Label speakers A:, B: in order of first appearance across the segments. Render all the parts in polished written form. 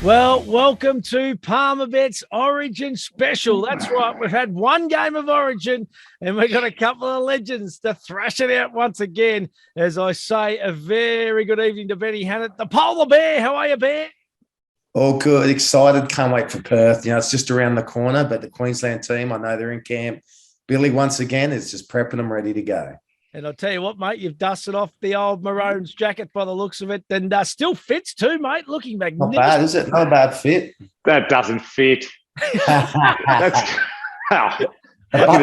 A: Well, welcome to Palmerbet's Origin Special. That's right. We've had one game of Origin and we've got a couple of legends to thrash it out once again. As I say, a very good evening to Benny Hannant, the Polar Bear. How are you, Bear?
B: All good, excited, can't wait for Perth. It's just around the corner, but the Queensland team, I know they're in camp. Billy, once again, is just prepping them ready to go.
A: And I'll tell you what, mate, you've dusted off the old Maroons jacket by the looks of it, and still fits too, mate. Looking magnificent.
B: Not bad, is it? Not a bad fit.
C: That doesn't fit. That's
B: I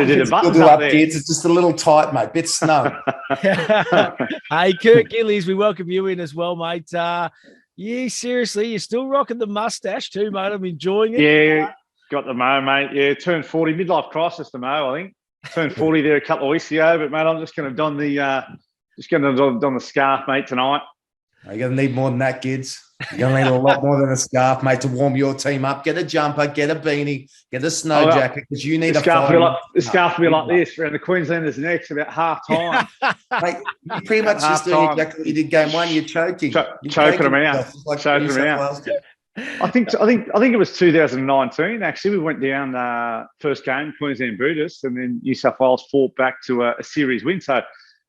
B: did up, kids. It's just a little tight, mate. Bit snug.
A: Hey, Kurt Gidley, we welcome you in as well, mate. Seriously, you're still rocking the mustache too, mate. I'm enjoying it.
C: Yeah, got the mo, mate. Yeah, turned 40, midlife crisis, the mo, I think. Turned 40 there a couple of weeks ago, but mate, I'm just going to don the scarf, mate, tonight.
B: You're going to need more than that, kids. You're going to need a lot more than a scarf, mate, to warm your team up. Get a jumper, get a beanie, get a snow jacket, because you need
C: the scarf will be like this around the Queenslanders' necks about half time.
B: Mate, you're pretty much just doing exactly what you did game one. You're choking.
C: Choking them out. Choking them out. I think it was 2019. Actually, we went down first game Queensland Buddhists, and then New South Wales fought back to a series win. So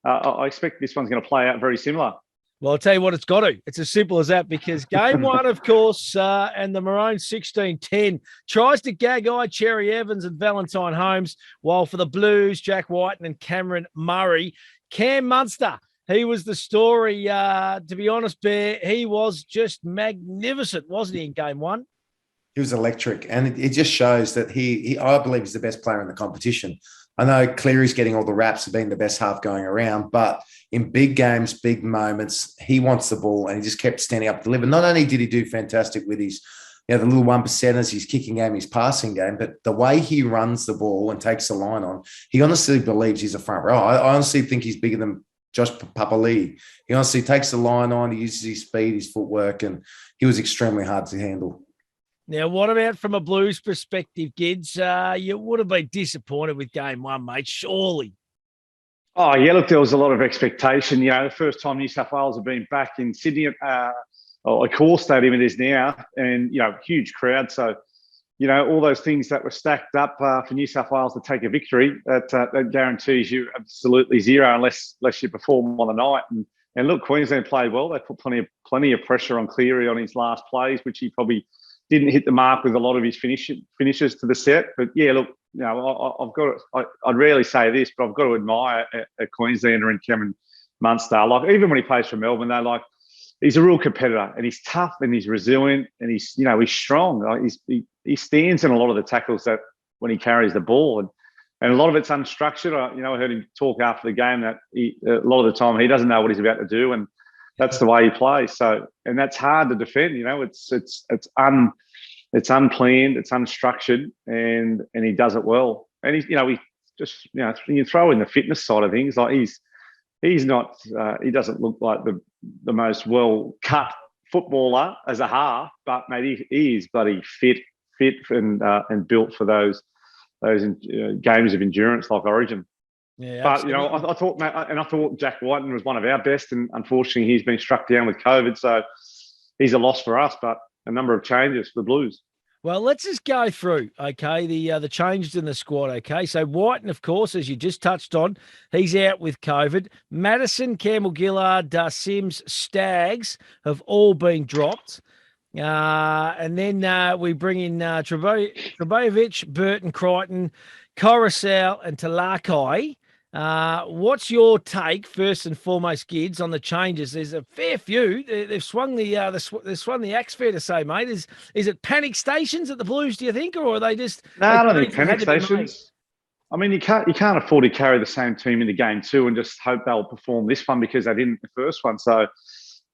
C: I expect this one's going to play out very similar.
A: Well, I'll tell you what, it's got to. It's as simple as that, because game one, of course, and the Maroons 16-10 tries to gag-eye Cherry Evans and Valentine Holmes, while for the Blues, Jack Whiten and Cameron Murray. Cam Munster, he was the story. To be honest, Bear, he was just magnificent, wasn't he, in game one?
B: He was electric, and it just shows that he I believe, he's the best player in the competition. I know Cleary's getting all the raps for being the best half going around, but in big games, big moments, he wants the ball, and he just kept standing up to deliver. Not only did he do fantastic with his, the little 1%ers, his kicking game, his passing game, but the way he runs the ball and takes the line on, he honestly believes he's a front row. I honestly think he's bigger than Josh Papali'i. He honestly takes the line on, he uses his speed, his footwork, and he was extremely hard to handle.
A: Now, what about from a Blues perspective, Gids? You would have been disappointed with game one, mate, surely.
C: Oh, yeah, look, there was a lot of expectation. The first time New South Wales have been back in Sydney, or a core stadium it is now, and, huge crowd. So, all those things that were stacked up for New South Wales to take a victory, that guarantees you absolutely zero unless you perform on the night. And look, Queensland played well. They put plenty of pressure on Cleary on his last plays, which he probably didn't hit the mark with a lot of his finishes to the set. But yeah, look, I'd rarely say this, but I've got to admire a Queenslander in Cameron Munster. Like, even when he plays for Melbourne, he's a real competitor, and he's tough, and he's resilient, and he's strong. Like, he stands in a lot of the tackles that when he carries the ball, and a lot of it's unstructured. I heard him talk after the game that a lot of the time he doesn't know what he's about to do, and that's the way he plays. So, and that's hard to defend. It's unplanned, it's unstructured, and he does it well. And he just you throw in the fitness side of things, like he's not he doesn't look like the most well cut footballer as a half, but mate, he is bloody fit and built for those games of endurance like Origin.
A: Yeah,
C: but I thought Jack Whiten was one of our best, and unfortunately he's been struck down with COVID, so he's a loss for us. But a number of changes for the Blues.
A: Well, let's just go through, okay, the changes in the squad, okay? So Whiten, of course, as you just touched on, he's out with COVID. Madison, Campbell-Gillard, Sims, Staggs have all been dropped. And then we bring in Trebojevic, Burton, Crichton, Coruscant and Talakai. What's your take, first and foremost, Gids, on the changes? There's a fair few. They've swung the axe, fair to say, mate. Is it panic stations at the Blues, do you think, or are they just?
C: No, I don't think panic stations. I mean, you can't afford to carry the same team into game two and just hope they'll perform this one because they didn't the first one. So,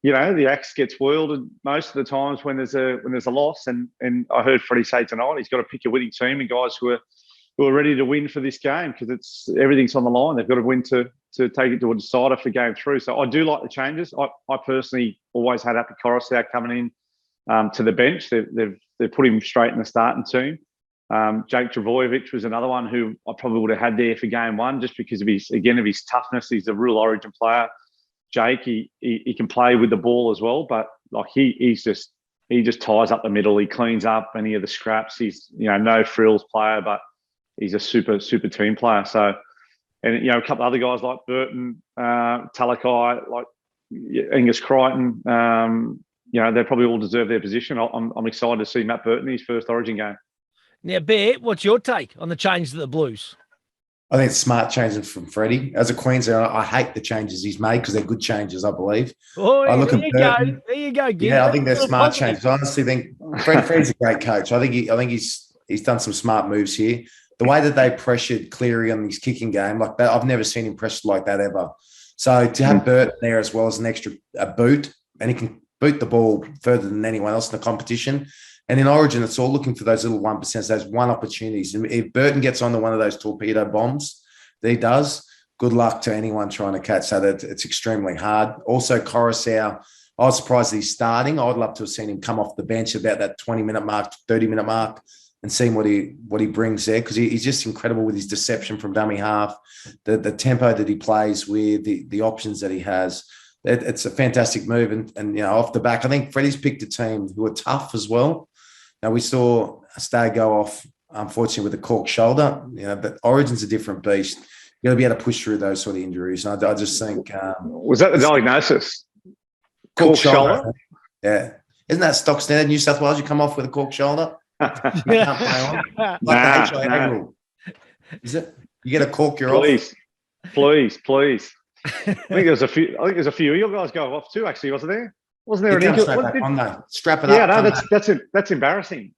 C: the axe gets wielded most of the times when there's a loss. And I heard Freddie say tonight he's got to pick a winning team and guys who are ready to win for this game because everything's on the line. They've got to win to take it to a decider for game three. So I do like the changes. I personally always had Happy Coruscant coming in to the bench. They've put him straight in the starting team. Jake Trebojevic was another one who I probably would have had there for game one just because of his toughness. He's a real Origin player. Jake, he can play with the ball as well, but like he's just he just ties up the middle. He cleans up any of the scraps. He's, no frills player, but he's a super team player. So, and a couple of other guys like Burton, Talakai, like Angus Crichton, they probably all deserve their position. I'm excited to see Matt Burton in his first Origin game.
A: Now, Bear, what's your take on the changes of the Blues?
B: I think it's smart changes from Freddie. As a Queenslander, I hate the changes he's made because they're good changes, I believe.
A: Oh,
B: I look
A: there
B: at
A: you
B: Burton,
A: go. There you go.
B: Yeah, I think they're smart changes. I honestly think Freddie's a great coach. I think he's done some smart moves here. The way that they pressured Cleary on his kicking game, like that, I've never seen him pressured like that ever. So to have Burton there as well as an extra boot, and he can boot the ball further than anyone else in the competition. And in Origin, it's all looking for those little 1%, those one opportunities. And if Burton gets onto one of those torpedo bombs that he does, good luck to anyone trying to catch that. It's extremely hard. Also, Coruscant, I was surprised that he's starting. I'd love to have seen him come off the bench about that 20-minute mark, 30-minute mark, and seeing what he brings there, because he's just incredible with his deception from dummy half, the tempo that he plays with, the options that he has. It's a fantastic move. And off the back, I think Freddie's picked a team who are tough as well. Now, we saw Stay go off, unfortunately, with a cork shoulder. But Origin's a different beast. You got to be able to push through those sort of injuries. And I just think
C: was that the diagnosis?
B: Cork shoulder. Yeah, isn't that stock standard? New South Wales, you come off with a cork shoulder. You can't play on. Like the HIA rule. Is it? You get a cork, you're off.
C: Please. I think there's a few of your guys going off too. Actually, wasn't there? Wasn't there an ankle?
B: Strap it up.
C: Yeah, that's embarrassing.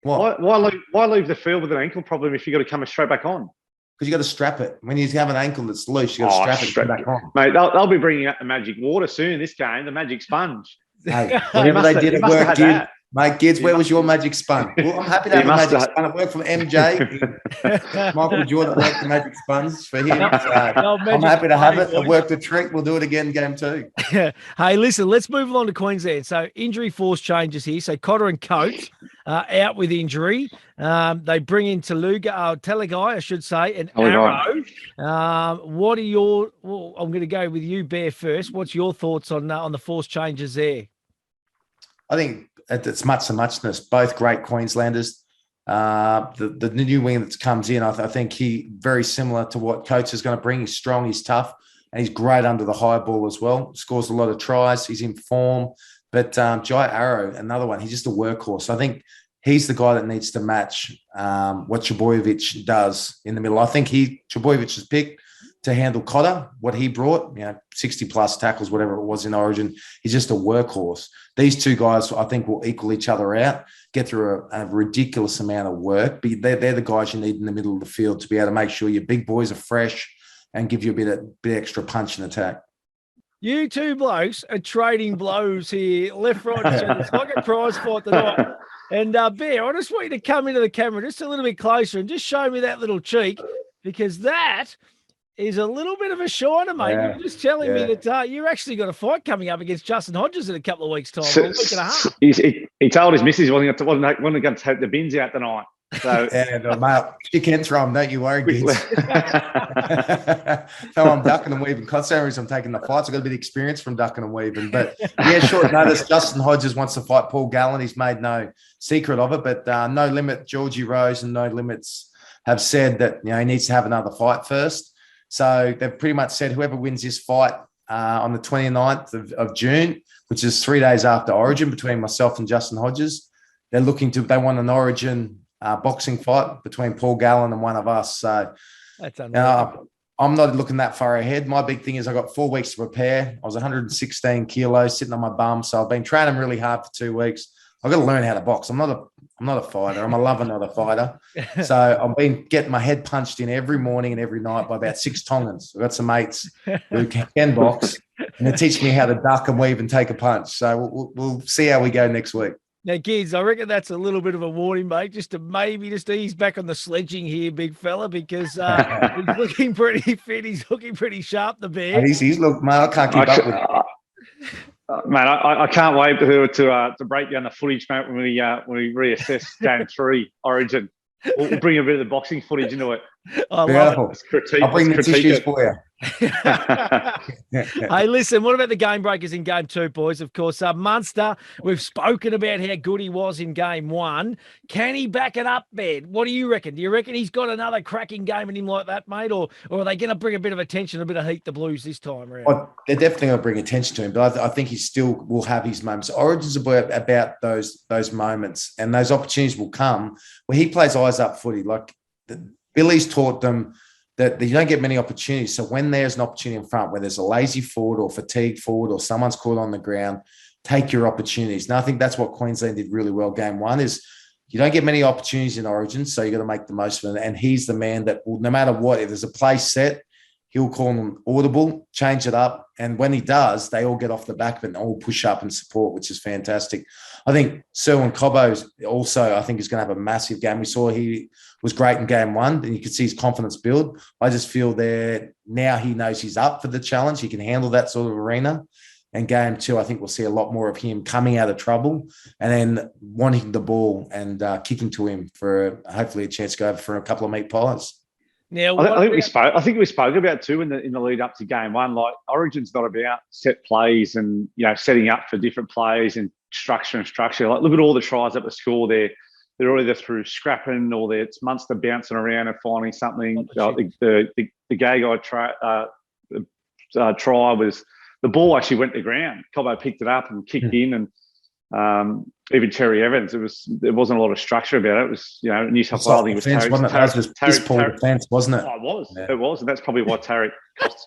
B: What?
C: Why leave the field with an ankle problem if you got to come straight back on?
B: Because you got to strap it. When you have an ankle that's loose, you got to strap it back on.
C: Mate, they'll be bringing out the magic water soon in this game, the magic sponge.
B: Hey, whatever they did at work, Gid. Mate, Gids, where was your magic sponge? Well, I'm happy to have a magic sponge. It worked from MJ. Michael Jordan worked the magic sponge for him. So I'm happy to have it. It worked a treat. We'll do it again game 2.
A: Hey, listen, let's move along to Queensland. So injury force changes here. So Cotter and Coates out with injury. They bring in Talagai, I should say, and Arrow. What are your? Well, I'm going to go with you, Bear, first. What's your thoughts on the force changes there?
B: I think it's much of muchness. Both great Queenslanders. The new wing that comes in, I think he very similar to what Coates is going to bring. He's strong, he's tough, and he's great under the high ball as well. Scores a lot of tries. He's in form. But Jai Arrow, another one, he's just a workhorse. I think he's the guy that needs to match what Trbojevic does in the middle. I think Trbojevic is picked to handle Cotter, what he brought, 60-plus tackles, whatever it was in Origin. He's just a workhorse. These two guys, I think, will equal each other out, get through a ridiculous amount of work. But they're the guys you need in the middle of the field to be able to make sure your big boys are fresh and give you a bit extra punch and attack.
A: You two blokes are trading blows here, left, right, and centre. It's like a prize fight tonight. And Bear, I just want you to come into the camera just a little bit closer and just show me that little cheek, because that is a little bit of a shiner, mate.
B: Yeah.
A: You're just telling me that you've actually got a fight coming up against Justin Hodges in a couple of weeks' time, a week and a half.
C: He told his missus he wasn't going to take the bins out tonight. So
B: mate, you can throw them, don't you worry, kids. So I'm ducking and weaving. Constantly, I'm taking the fights. I've got a bit of experience from ducking and weaving. But short notice, Justin Hodges wants to fight Paul Gallen. He's made no secret of it. But No Limit, Georgie Rose and No Limits have said that he needs to have another fight first. So they've pretty much said whoever wins this fight on the 29th of June, which is 3 days after Origin, between myself and Justin Hodges, they want an Origin boxing fight between Paul Gallen and one of us. So
A: that's unreal.
B: I'm not looking that far ahead. My big thing is I got 4 weeks to prepare. I was 116 kilos sitting on my bum. So I've been training really hard for 2 weeks. I've got to learn how to box. I'm not a fighter. I'm a lover, not a fighter. So I've been getting my head punched in every morning and every night by about 6 Tongans. I've got some mates who can box, and they teach me how to duck and weave and take a punch. So we'll see how we go next week.
A: Now, kids, I reckon that's a little bit of a warning, mate, just to ease back on the sledging here, big fella, because he's looking pretty fit. He's looking pretty sharp, the Bear.
B: He's look, mate, I can't keep up with him.
C: Man, I can't wait to break down the footage, mate, when we reassess game 3 Origin. We'll bring a bit of the boxing footage into it.
A: I love it.
B: I'll bring the tissues for you.
A: Hey, listen, what about the game breakers in game 2, boys? Of course, Munster, we've spoken about how good he was in game 1. Can he back it up, Ben? What do you reckon? Do you reckon he's got another cracking game in him like that, mate? Or are they going to bring a bit of attention, a bit of heat, the Blues this time around?
B: Well, they're definitely going to bring attention to him, but I think he still will have his moments. Origin's about those moments, and those opportunities will come where he plays eyes up footy. Like Billy's taught them that you don't get many opportunities. So when there's an opportunity in front, where there's a lazy forward or fatigued forward or someone's caught on the ground, take your opportunities. And I think that's what Queensland did really well. Game 1 is you don't get many opportunities in Origin, so you got to make the most of it. And he's the man that will, no matter what, if there's a play set, he'll call them audible, change it up. And when he does, they all get off the back of it and all push up and support, which is fantastic. I think Selwyn Cobbo also, I think, is going to have a massive game. We saw he was great in game 1, and you could see his confidence build. I just feel that now he knows he's up for the challenge. He can handle that sort of arena. And game 2, I think we'll see a lot more of him coming out of trouble and then wanting the ball and kicking to him for hopefully a chance to go over for a couple of meat pies.
C: Now, I think we spoke about too in the lead up to game 1. Like, Origin's not about set plays and setting up for different plays and structure. Like, look at all the tries that were scored there. They're either through scrapping or it's Munster bouncing around and finding something. The Gagai try was the ball actually went to the ground. Cobbo picked it up and kicked in, and even Terry Evans. There wasn't a lot of structure about it. It was New South Wales. It was Tarek,
B: defense, wasn't it?
C: Oh, it was. Yeah. It was, and that's probably why Tarek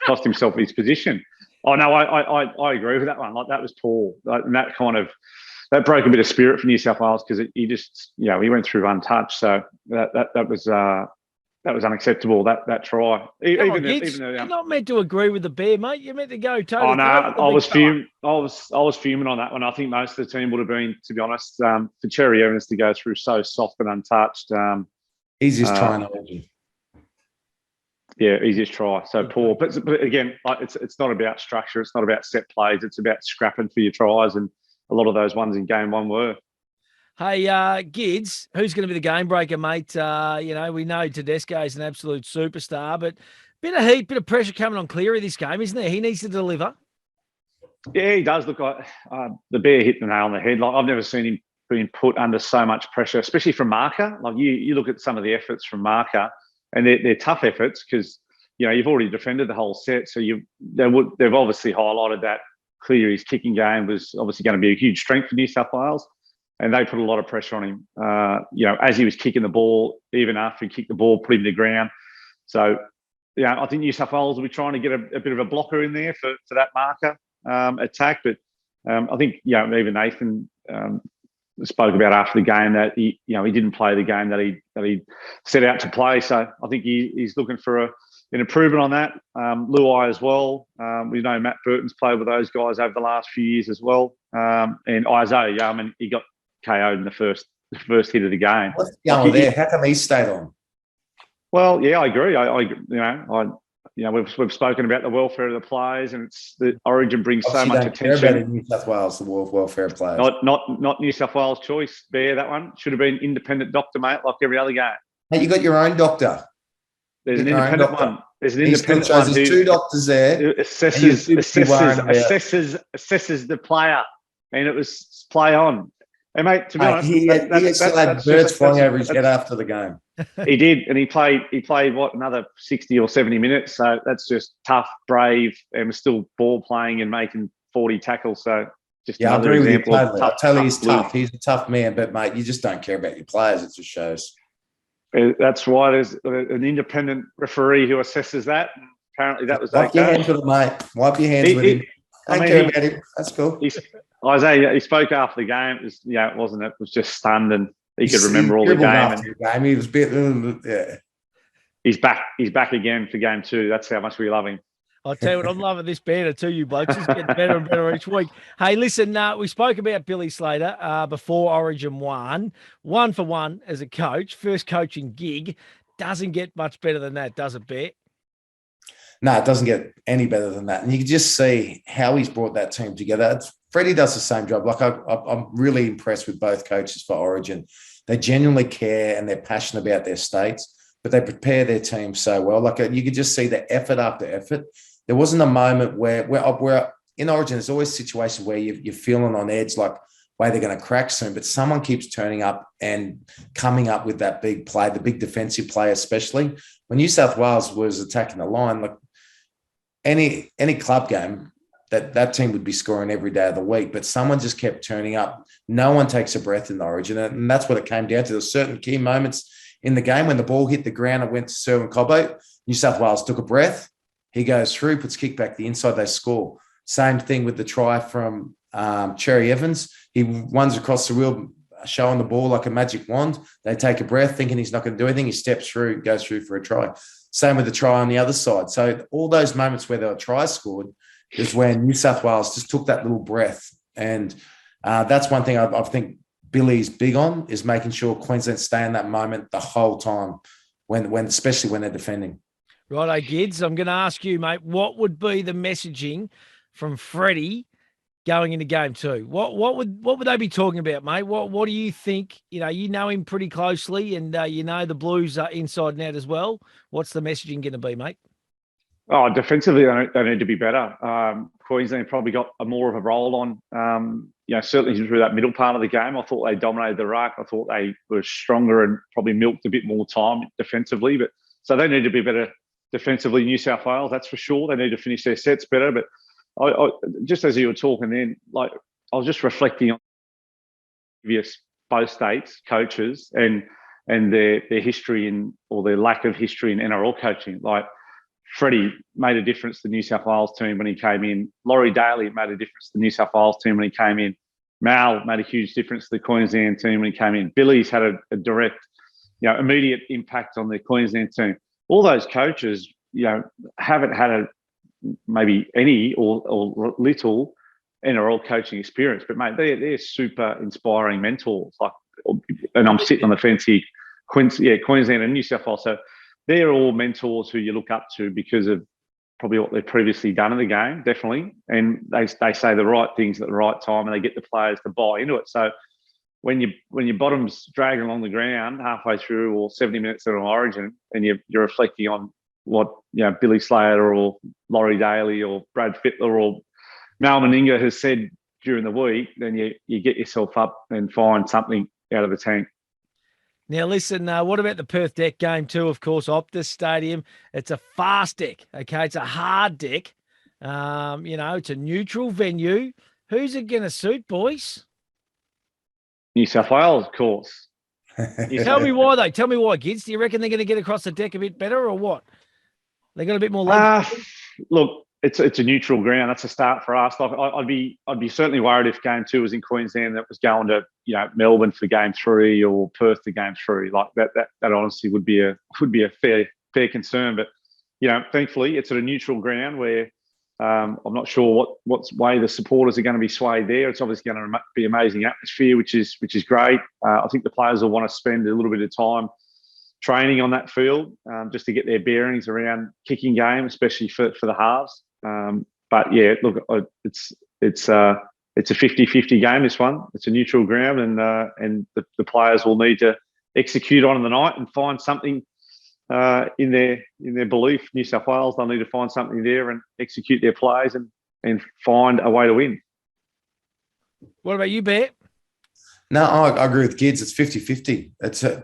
C: cost himself his position. Oh no, I agree with that one. Like, that was poor, and that broke a bit of spirit for New South Wales because he just he went through untouched. So that was unacceptable. That try.
A: You're not meant to agree with the Bear, mate. You're meant to go totally.
C: Oh no, I was fuming on that one. I think most of the team would have been, to be honest, for Cherry Evans to go through so soft and untouched.
B: Easiest try in Origin.
C: Yeah, easiest try. So poor, but again, it's not about structure. It's not about set plays. It's about scrapping for your tries, and a lot of those ones in game 1 were.
A: Hey, Gids, who's going to be the game breaker, mate? We know Tedesco is an absolute superstar, but bit of heat, bit of pressure coming on Cleary this game, isn't there? He needs to deliver.
C: Yeah, he does look like the Bear hit the nail on the head. Like, I've never seen him being put under so much pressure, especially from marker. Like, you look at some of the efforts from marker, and they're tough efforts because you've already defended the whole set, so they've obviously highlighted that Cleary's kicking game was obviously going to be a huge strength for New South Wales. And they put a lot of pressure on him, as he was kicking the ball, even after he kicked the ball, put him to the ground. So, I think New South Wales will be trying to get a bit of a blocker in there for that marker attack. But I think, even Nathan spoke about after the game that he didn't play the game that he set out to play. So I think he's looking for an improvement on that. Luai as well. We know Matt Burton's played with those guys over the last few years as well. And Isaiah, he got KO'd in the first hit of the game.
B: What's going there? How come he stayed on?
C: Well, yeah, I agree. We've spoken about the welfare of the players, and it's the Origin brings
B: Obviously
C: so much attention.
B: Care about New South Wales, the welfare of players.
C: Not New South Wales choice. Bear that one should have been independent doctor, mate, like every other game.
B: Hey, you got your own doctor.
C: There's an independent one. There's an independent one.
B: There's 2 doctors there.
C: Assesses the player, and it was play on. And mate, to be honest,
B: he still had birds flying over his head after the game.
C: He did, and he played another 60 or 70 minutes. So that's just tough, brave, and was still ball playing and making 40 tackles. So just another example.
B: I tell you, he's tough. He's a tough man, but mate, you just don't care about your players. It just shows.
C: That's why there's an independent referee who assesses that. And apparently, that was
B: Wipe your hands with him, mate. Wipe your hands with him. Don't care about him. That's cool.
C: Isaiah, he spoke after the game. It was, it wasn't. It was just stunned, and he could remember all the game.
B: He was a bit, yeah.
C: He's back. He's back again for game 2. That's how much we love him.
A: I'll tell you what, I'm loving this banner too, you blokes. It's getting better and better each week. Hey, listen, we spoke about Billy Slater before Origin 1. 1 for 1 as a coach. First coaching gig. Doesn't get much better than that, does it, Bear?
B: No, it doesn't get any better than that. And you can just see how he's brought that team together. Freddie does the same job. Like, I'm really impressed with both coaches for Origin. They genuinely care and they're passionate about their states. but they prepare their team so well. Like you could just see the effort after effort. There wasn't a moment where in Origin, there's always a situation where you're feeling on edge, like, way they're going to crack soon, but someone keeps turning up and coming up with that big play, the big defensive play, especially when New South Wales was attacking the line. Like any club game, that team would be scoring every day of the week, but someone just kept turning up. No one takes a breath in the Origin, and that's what it came down to. There were certain key moments in the game when the ball hit the ground and went to Selwyn Cobbo. New South Wales took a breath. He goes through, puts kick back the inside, they score. Same thing with the try from Cherry Evans. He runs across the wheel, showing the ball like a magic wand. They take a breath, thinking he's not going to do anything. He steps through, goes through for a try. Same with the try on the other side. So all those moments where there were tries scored is when New South Wales just took that little breath. And that's one thing I think Billy's big on, is making sure Queensland stay in that moment the whole time, especially when they're defending.
A: Righto, Gids, I'm going to ask you, mate, what would be the messaging from Freddie going into game 2? What would they be talking about, mate? What do you think? You know him pretty closely, and you know the Blues are inside and out as well. What's the messaging going to be, mate?
C: Oh, defensively, they need to be better. Queensland probably got more of a roll on. Certainly through that middle part of the game, I thought they dominated the ruck. I thought they were stronger and probably milked a bit more time defensively. But so they need to be better defensively. New South Wales, that's for sure. They need to finish their sets better. But I just as you were talking then, like I was just reflecting on previous both states coaches and their history or their lack of history in NRL coaching. Like Freddie made a difference to the New South Wales team when he came in. Laurie Daly made a difference to the New South Wales team when he came in. Mal made a huge difference to the Queensland team when he came in. Billy's had a direct, immediate impact on the Queensland team. All those coaches, haven't had maybe any or little NRL coaching experience, but mate, they're super inspiring mentors. And I'm sitting on the fence here, Queensland and New South Wales. So they're all mentors who you look up to because of probably what they've previously done in the game, definitely. And they say the right things at the right time, and they get the players to buy into it. So when your bottom's dragging along the ground halfway through or 70 minutes in an Origin, and you're reflecting on what Billy Slater or Laurie Daly or Brad Fittler or Mal Meninga has said during the week, then you get yourself up and find something out of the tank.
A: Now, listen, what about the Perth deck game too? Of course, Optus Stadium. It's a fast deck, okay? It's a hard deck. It's a neutral venue. Who's it going to suit, boys?
C: New South Wales, of course.
A: Tell me why, though. Tell me why, Gids. Do you reckon they're going to get across the deck a bit better or what? They got a bit more leg?
C: Look, it's a neutral ground. That's a start for us. Like I'd be certainly worried if game 2 was in Queensland, that was going to Melbourne for game 3 or Perth for game 3. Like that honestly would be a fair concern. But thankfully it's at a neutral ground where I'm not sure what way the supporters are going to be swayed there. It's obviously going to be amazing atmosphere, which is great. I think the players will want to spend a little bit of time training on that field just to get their bearings around kicking game, especially for the halves. But yeah, look, it's a 50-50 game, this one. It's a neutral ground, and the players will need to execute on the night and find something in their belief. New South Wales, they'll need to find something there and execute their plays and find a way to win.
A: What about you, Bear?
B: No, I agree with Gids. It's 50-50.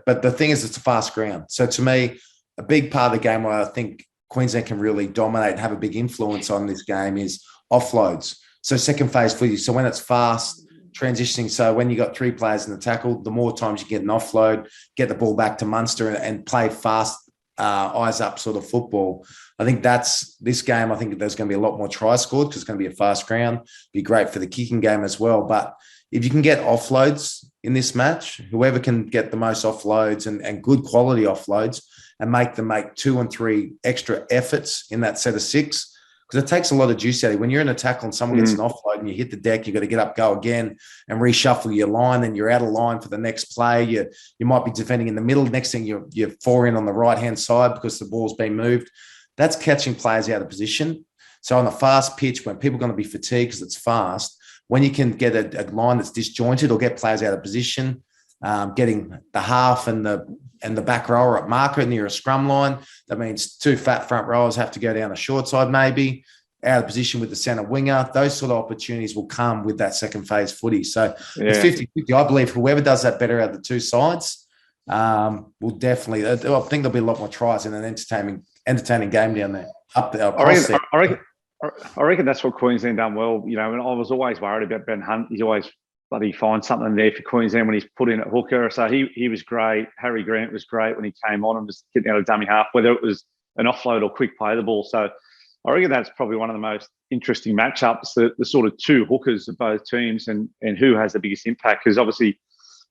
B: But the thing is, it's a fast ground. So to me, a big part of the game where I think Queensland can really dominate and have a big influence on this game is offloads. So second phase footy. So when it's fast, transitioning. So when you got 3 players in the tackle, the more times you get an offload, get the ball back to Munster and play fast, eyes up sort of football. I think this game. I think there's going to be a lot more tries scored because it's going to be a fast ground. Be great for the kicking game as well. But if you can get offloads in this match, whoever can get the most offloads and good quality offloads and make 2 and 3 extra efforts in that set of 6, because it takes a lot of juice out of you. When you're in a tackle and someone gets an offload and you hit the deck, you've got to get up, go again and reshuffle your line, and you're out of line for the next play. You might be defending in the middle. Next thing you're 4 in on the right-hand side because the ball's been moved. That's catching players out of position. So on a fast pitch, when people are going to be fatigued because it's fast, when you can get a line that's disjointed or get players out of position, getting the half and the back rower at marker near a scrum line. That means 2 fat front rowers have to go down the short side, maybe out of position with the centre winger. Those sort of opportunities will come with that second phase footy. So it's 50-50. I believe whoever does that better out of the two sides will definitely. I think there'll be a lot more tries and an entertaining game down there. Up there.
C: I reckon that's what Queensland done well. You know, and I was always worried about Ben Hunt. He's always bloody finds something there for Queensland when he's put in at hooker. So he was great. Harry Grant was great when he came on and was getting out of dummy half, whether it was an offload or quick play the ball. So I reckon that's probably one of the most interesting matchups, the sort of two hookers of both teams and who has the biggest impact. Because obviously,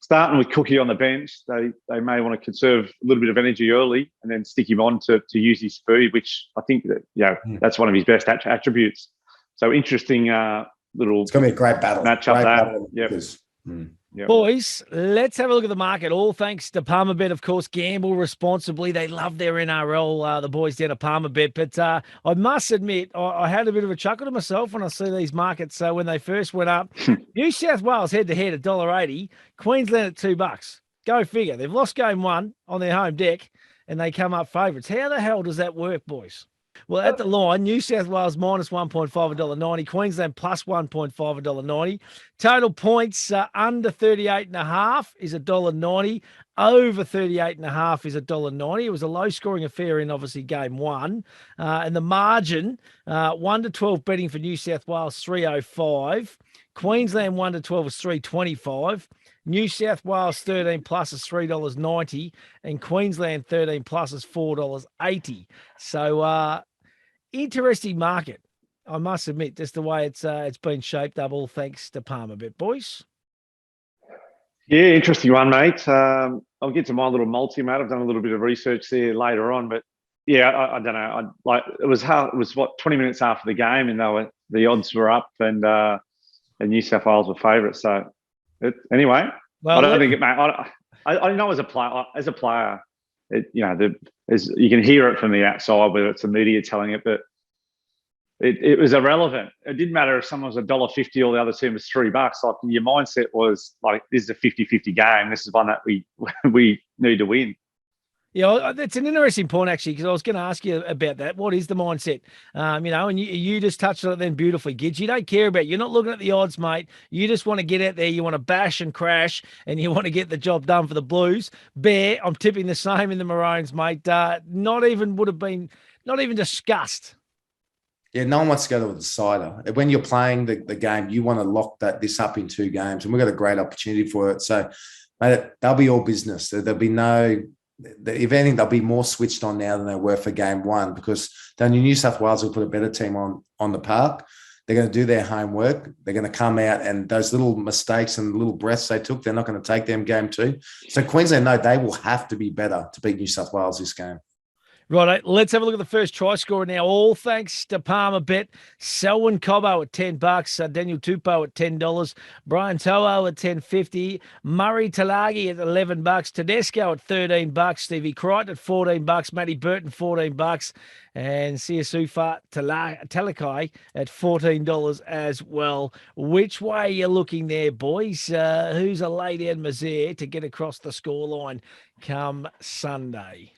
C: starting with Cookie on the bench, they may want to conserve a little bit of energy early and then stick him on to use his speed, which I think that that's one of his best attributes. So interesting little.
B: It's going to be a great battle.
C: Matchup.
A: Yep. Boys, let's have a look at the market. All thanks to Palmerbet, of course. Gamble responsibly. They love their NRL, the boys down at Palmerbet. But I must admit, I had a bit of a chuckle to myself when I see these markets. So when they first went up, New South Wales head-to-head $1.80, Queensland at $2. Go figure. They've lost game one on their home deck, and they come up favourites. How the hell does that work, boys? Well, at the line, New South Wales minus 1.5 $1.90, Queensland plus 1.5 $1.90. Total points under 38.5 is $1.90. Over 38.5 is $1.90. It was a low-scoring affair in, obviously, game one. And the margin, 1 to 12 betting for New South Wales, 305. Queensland 1 to 12 is 325. New South Wales 13 plus is $3.90 and Queensland 13 plus is $4.80. So interesting market, I must admit, just the way it's been shaped up, all thanks to Palmerbet, boys.
C: Yeah, interesting one, mate. I'll get to my little multi, mate. I've done a little bit of research there later on, but yeah, I don't know. It was 20 minutes after the game, and the odds were up, and New South Wales were favourites. So. Anyway, well, I don't think it, mate. I know as a player, as you can hear it from the outside, whether it's the media telling it, but it was irrelevant. It didn't matter if someone was $1.50 or the other team was $3. Like your mindset was like, this is a 50-50 game. This is one that we need to win.
A: Yeah, that's an interesting point, actually, because I was going to ask you about that. What is the mindset? And you just touched on it then beautifully, Gids. You don't care about, you're not looking at the odds, mate. You just want to get out there. You want to bash and crash, and you want to get the job done for the Blues. Bear, I'm tipping the same in the Maroons, mate. Not even discussed.
B: Yeah, no one wants to go to a decider. When you're playing the game, you want to lock this up in 2 games, and we've got a great opportunity for it. So, mate, they'll be all business. There'll be no... If anything, they'll be more switched on now than they were for game one, because then New South Wales will put a better team on the park. They're going to do their homework. They're going to come out, and those little mistakes and little breaths they took, they're not going to take them game 2. So Queensland, no, they will have to be better to beat New South Wales this game.
A: Right, let's have a look at the first try scorer now. All thanks to Palmerbet. Selwyn Cobbo at $10, Daniel Tupou at $10, Brian To'o at $10.50, Murray Talagi at $11, Tedesco at $13, Stevie Crichton at $14, Matty Burton $14, and Siasufa Talakai at $14 as well. Which way are you looking there, boys? Who's a lay down misère to get across the scoreline come Sunday?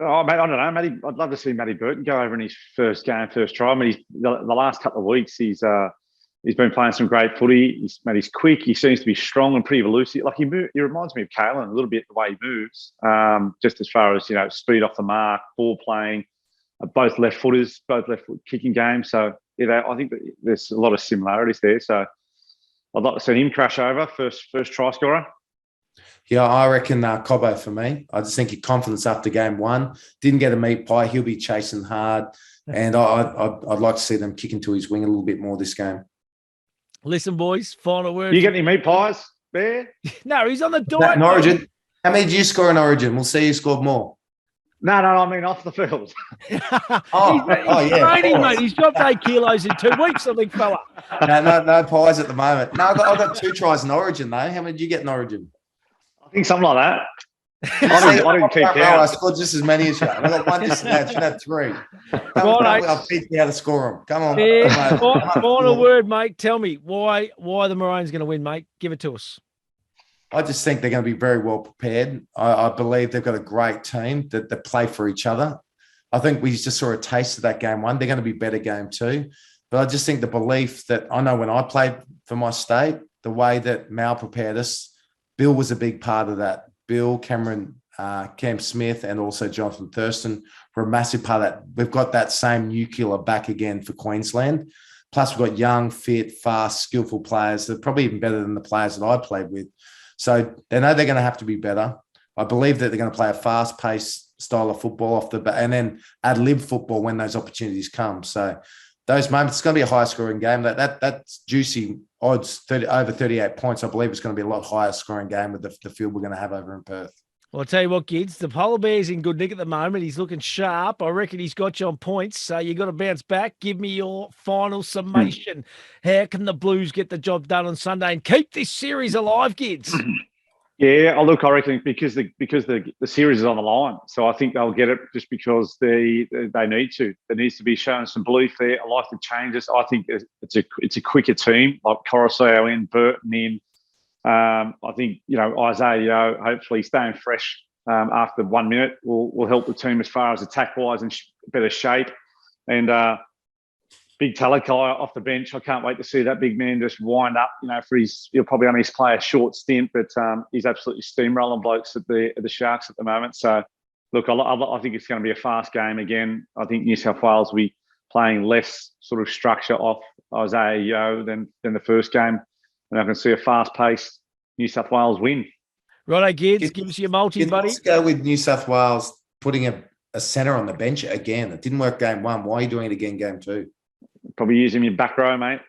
C: Oh, mate, I don't know, Matty. I'd love to see Matty Burton go over in his first try. I mean, the last couple of weeks, he's been playing some great footy. He's quick. He seems to be strong and pretty elusive. Like he reminds me of Kalen a little bit, the way he moves, just as far as, speed off the mark, ball playing, both left foot kicking games. So, I think that there's a lot of similarities there. So I'd like to see him crash over, first try scorer.
B: Yeah, I reckon Cobbo for me. I just think his confidence after game one. Didn't get a meat pie. He'll be chasing hard. And I'd like to see them kick into his wing a little bit more this game.
A: Listen, boys, final word.
C: You get any meat pies, Bear?
A: No, he's on the diet.
B: In Origin. How many did you score in Origin? We'll see who scored more.
C: No, I mean off the field.
A: He's training, mate. He's dropped 8 kilos in 2 weeks, I think, fella.
B: No pies at the moment. No, I got 2 tries in Origin, though. How many did you get in Origin?
C: I think something like that. I didn't keep count.
B: I scored just as many as you. I got 1 disallowed. Should have 3. I'll teach you how to score them. Come on.
A: Yeah, final word, mate. Tell me why the Maroons going to win, mate. Give it to us.
B: I just think they're going to be very well prepared. I believe they've got a great team that play for each other. I think we just saw a taste of that game one. They're going to be better game two. But I just think the belief that I know when I played for my state, the way that Mal prepared us, Bill was a big part of that. Bill, Cameron, Cam Smith, and also Jonathan Thurston were a massive part of that. We've got that same nuclear back again for Queensland. Plus, we've got young, fit, fast, skillful players that are probably even better than the players that I played with. So they know they're going to have to be better. I believe that they're going to play a fast-paced style of football off the bat and then ad-lib football when those opportunities come. So those moments, it's going to be a high-scoring game. That's juicy odds, over 38 points. I believe it's going to be a lot higher scoring game with the field we're going to have over in Perth.
A: Well, I'll tell you what, kids, the polar bear's in good nick at the moment. He's looking sharp. I reckon he's got you on points. So you got to bounce back. Give me your final summation. How can the Blues get the job done on Sunday and keep this series alive, kids?
C: Yeah, I reckon because the series is on the line, so I think they'll get it just because they need to. There needs to be shown some belief there. I like the changes. I think it's a quicker team, like Coruscant in, Burton in. I think Isaiah hopefully staying fresh after 1 minute will help the team as far as attack wise and better shape. And big Talakai off the bench. I can't wait to see that big man just wind up. He'll probably only play a short stint, but he's absolutely steamrolling blokes at the Sharks at the moment. So, look, I think it's going to be a fast game again. I think New South Wales will be playing less sort of structure off Isaiah Yeo than the first game, and I can see a fast-paced New South Wales win.
A: Righto, Gids, give us your multi, buddy.
B: Let's go with New South Wales putting a centre on the bench again. It didn't work game one. Why are you doing it again game two?
C: Probably using your back row, mate.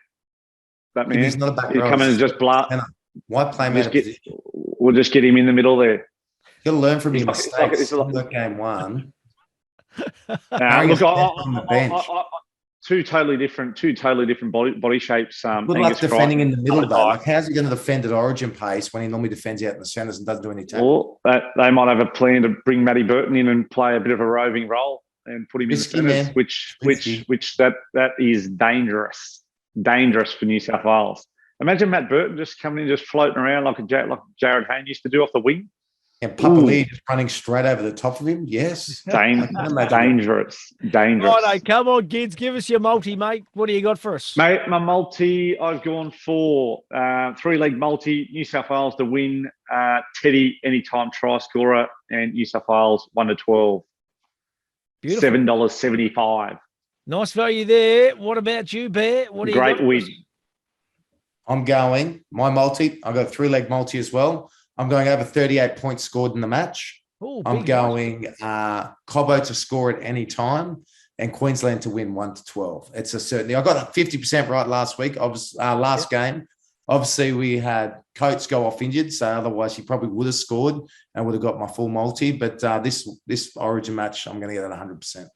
C: That man.
B: He's not a back row.
C: Come in and just blast.
B: Why play him
C: We'll just get him in the middle there.
B: You got to learn from your mistakes. It's like game one.
C: Look, two totally different body shapes.
B: Good luck defending in the middle, though. Like, how's he going to defend at origin pace when he normally defends out in the centres and doesn't do any tackle?
C: Well, they might have a plan to bring Matty Burton in and play a bit of a roving role and put him in the centres, which that is dangerous for New South Wales. Imagine Matt Burton just coming in, just floating around like Jared Hayne used to do off the wing.
B: And Papali'i just running straight over the top of him. Yes.
C: Dangerous.
A: Righto, come on, Gids. Give us your multi, mate. What do you got for us?
C: Mate, my multi, I've gone for three-leg multi, New South Wales to win, Teddy anytime try scorer, and New South Wales 1-12.
A: Beautiful.
C: $7.75.
A: Nice value there. What about you, Bear? What do you
C: Great win.
B: I'm going, my multi, I've got a three-leg multi as well. I'm going over 38 points scored in the match.
A: Ooh,
B: I'm going Cobbo to score at any time and Queensland to win 1-12. It's a certainty. I got 50% right last week, last game. Obviously, we had Coates go off injured, so otherwise he probably would have scored and would have got my full multi. But this Origin match, I'm going to get it 100%.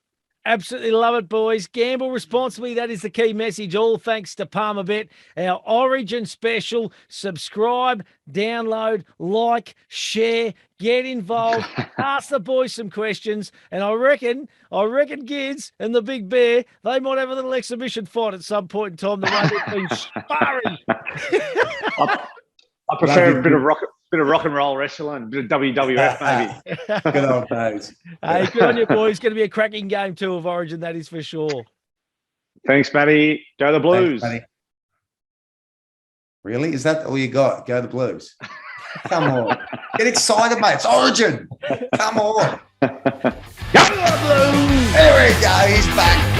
A: Absolutely love it, boys. Gamble responsibly. That is the key message. All thanks to Palmerbet, our Origin special. Subscribe, download, like, share, get involved, ask the boys some questions. And I reckon Gids and the Big Bear, they might have a little exhibition fight at some point in time. The way they've been sparring.
C: I prefer a bit of rock and roll wrestling, a bit of WWF maybe.
B: Good old days.
A: Hey, good on you, boys. It's going to be a cracking game too of Origin, that is for sure.
C: Thanks, Matty. Go the Blues.
B: Thanks, really? Is that all you got? Go the Blues. Come on. Get excited, mate. It's Origin. Come on.
A: Go the Blues.
B: There we go. He's back.